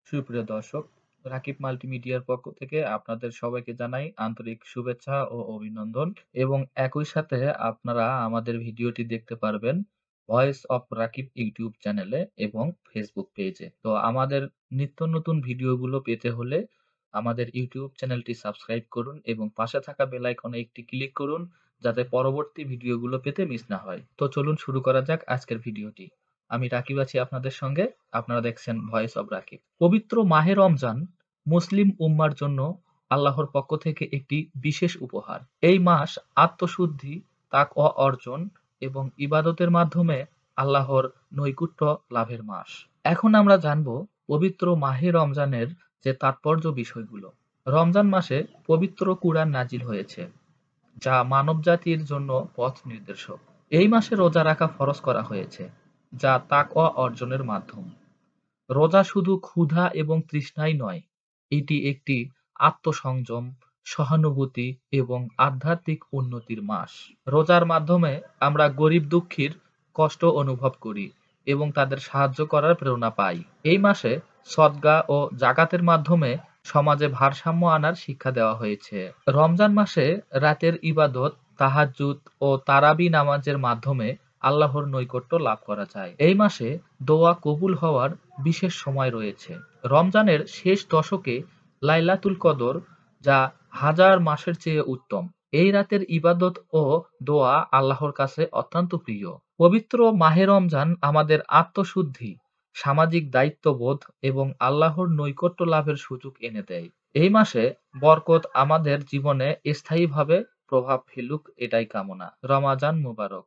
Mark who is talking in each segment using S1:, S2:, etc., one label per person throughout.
S1: সুপ্রিয় দর্শক, রাকিব মাল্টিমিডিয়ার পক্ষ থেকে আপনাদের সবাইকে জানাই আন্তরিক শুভেচ্ছা ও অভিনন্দন এবং একই সাথে আপনারা আমাদের ভিডিওটি দেখতে পারবেন ভয়েস অফ রাকিব ইউটিউব চ্যানেলে এবং ফেসবুক পেজে। তো আমাদের নিত্য নতুন ভিডিওগুলো পেতে হলে আমাদের ইউটিউব চ্যানেলটি সাবস্ক্রাইব করুন এবং পাশে থাকা বেল আইকনে একটি ক্লিক করুন যাতে পরবর্তী ভিডিওগুলো পেতে মিস না হয়। তো চলুন শুরু করা যাক আজকের ভিডিওটি। আমি রাকিব আছি আপনাদের সঙ্গে। আপনারা দেখছেন ভয়েস অব রাকিব। পবিত্র মাহে রমজান মুসলিম উম্মার জন্য আল্লাহর পক্ষ থেকে একটি বিশেষ উপহার। এই মাস আত্মশুদ্ধি, তাকওয়া অর্জন এবং ইবাদতের মাধ্যমে আল্লাহর নৈকট্য লাভের মাস। এখন আমরা জানব পবিত্র মাহে রমজানের যে তাৎপর্য বিষয়গুলো। রমজান মাসে পবিত্র কুরআন নাজিল হয়েছে, যা মানবজাতির জন্য পথ নির্দেশক। এই মাসে রোজা রাখা ফরজ করা হয়েছে, যা তাকওয়া অর্জনের মাধ্যম। রোজা শুধু ক্ষুধা এবং তৃষ্ণাই নয়, এটি একটি আত্মসংযম, সহানুভূতি এবং আধ্যাত্মিক উন্নতির মাস। রোজার মাধ্যমে আমরা গরিব দুঃখীর কষ্ট অনুভব করি এবং তাদের সাহায্য করার প্রেরণা পাই। এই মাসে সদকা ও জাকাতের মাধ্যমে সমাজে ভারসাম্য আনার শিক্ষা দেওয়া হয়েছে। রমজান মাসে রাতের ইবাদত, তাহাজ্জুদ ও তারাবি নামাজের মাধ্যমে আল্লাহর নৈকট্য লাভ করা যায়। এই মাসে দোয়া কবুল হওয়ার বিশেষ সময় রয়েছে। রমজানের শেষ দশকে লাইলাতুল কদর, যা হাজার মাসের চেয়ে উত্তম। এই রাতের ইবাদত ও দোয়া আল্লাহর কাছে অত্যন্ত প্রিয়। পবিত্র মাহে রমজান আমাদের আত্মশুদ্ধি, সামাজিক দায়িত্ববোধ এবং আল্লাহর নৈকট্য লাভের সুযোগ এনে দেয়। এই মাসে বরকত আমাদের জীবনে স্থায়ীভাবে প্রভাব ফেলুক, এটাই কামনা। রমাজান মুবারক।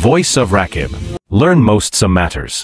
S2: Voice of Rakib. Learn most some matters.